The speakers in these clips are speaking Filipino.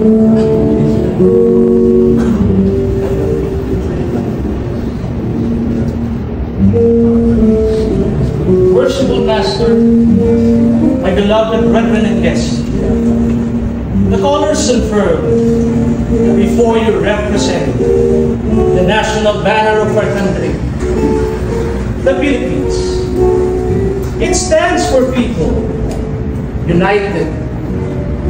Worshipful Master, my beloved brethren and guests, the colors confirm that before you represent the national banner of our country, the Philippines. It stands for people united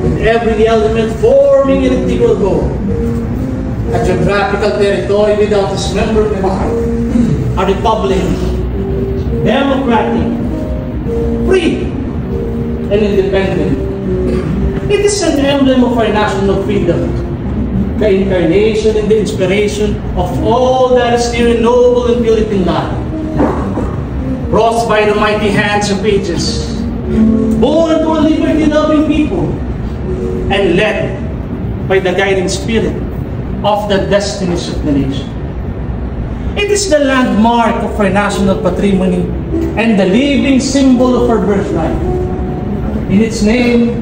with every element forming an integral whole. A geographical territory without its member of a republic, democratic, free, and independent. It is an emblem of our national freedom, the incarnation and the inspiration of all that is dear and noble in Philippine life. Wrought by the mighty hands of ages, born to a liberty-loving people, and led by the guiding spirit of the destinies of the nation. It is the landmark of our national patrimony and the living symbol of our birthright. In its name,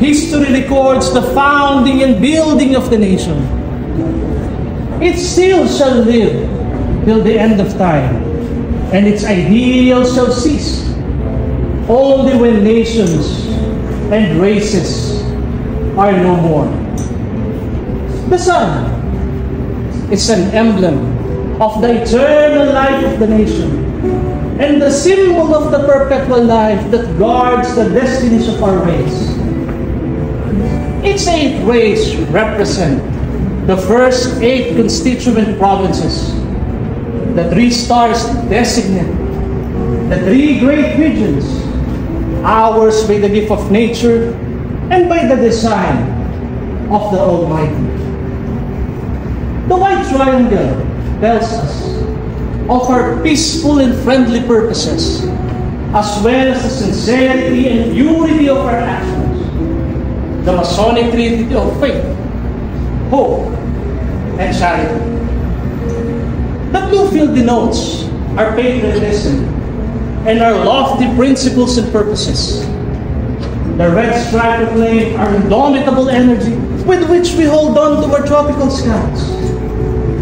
history records the founding and building of the nation. It still shall live till the end of time, and its ideals shall cease only when nations and races are no more. The sun is an emblem of the eternal life of the nation and the symbol of the perpetual life that guards the destinies of our race. Its 8 rays represent the first 8 constituent provinces. The 3 stars designate the 3 great regions, ours by the gift of nature and by the design of the Almighty. The white triangle tells us of our peaceful and friendly purposes, as well as the sincerity and purity of our actions. The Masonic Trinity of faith, hope, and charity. The blue field denotes our patriotism and our lofty principles and purposes. The red stripe proclaims our indomitable energy with which we hold on to our tropical skies.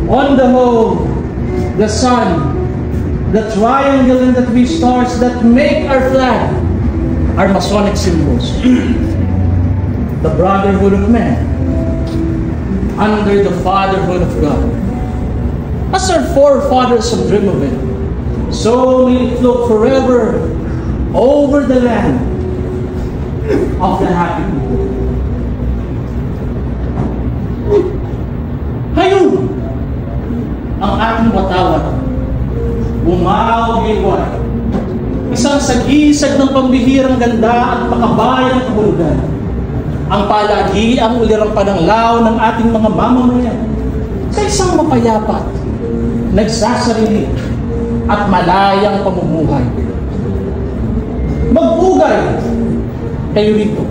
On the whole, the sun, the triangle, and the 3 stars that make our flag are Masonic symbols. The brotherhood of man under the fatherhood of God. As our forefathers have dreamed of it, so may it float forever over the land of the happy people. Ngayon, ang ating watawat, bumaw-iwan, isang sagisag ng pambihirang ganda at pakabayang kahulugan, ang palagiang ulirang pananglaw ng ating mga mamamayan sa isang mapayapa, nagsasarili at malayang pamumuhay. Mag-ugay kayo rito,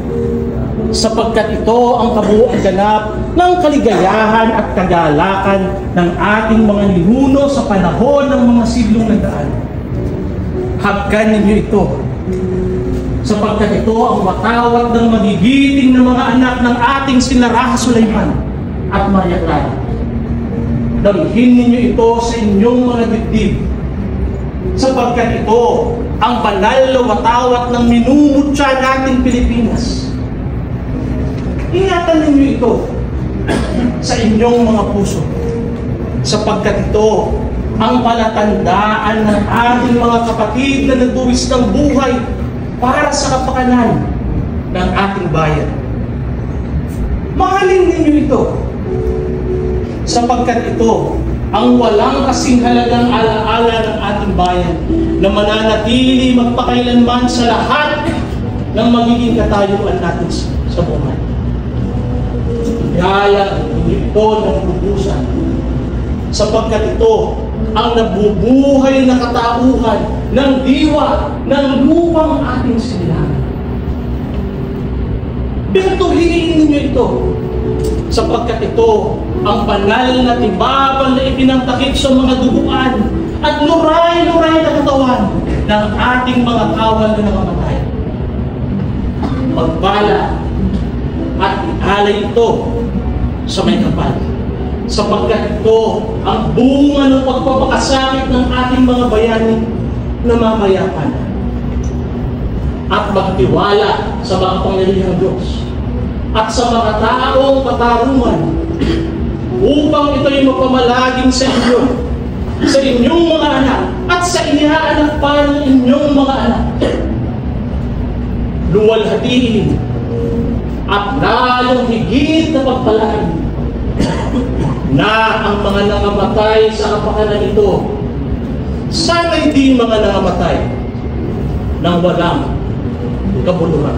sapagkat ito ang kabuuan ganap ng kaligayahan at kagalakan ng ating mga ninuno sa panahon ng mga siglong nagdaan. Hagkan ninyo ito, sapagkat ito ang watawat ng magigiting na mga anak ng ating sina Raha Sulaiman at Maria Clara. Damhin ninyo ito sa inyong mga dibdib, sapagkat ito ang banal na watawat ng minumutya nating Pilipinas. Ingatan ninyo ito sa inyong mga puso, sapagkat ito ang palatandaan ng ating mga kapatid na nagbuwis ng buhay para sa kapakanan ng ating bayan. Mahalin ninyo ito, sapagkat ito ang walang kasing halagang alaala ng ating bayan na mananatili magpakailanman sa lahat ng magiging katayuan natin sa buhay. Kaya hindi ito nagpupusan, sapagkat ito ang nabubuhay na katauhan ng diwa ng lupang ating sinilangan. Pinatuloyin ninyo ito, sapagkat ito ang banal na tibaban na ipinangtakip sa mga duguan at luray-luray na katawan ng ating mga kawal na namamatay. Magbala at ialay ito sa may kapal, sapagkat ito ang bunga ng pagpapakasakit ng ating mga bayani na mamayapan at magtiwala sa makapangyarihang Diyos at sa mga taong katarungan upang ito'y mapamalaging sa inyo, sa inyong mga anak at sa inaanak pa ng inyong mga anak. Luwalhatiin at lalong higit na pagpalain na ang mga nangamatay sa kapakanan ito, sana'y di mga nangamatay nang walang kabuluhan.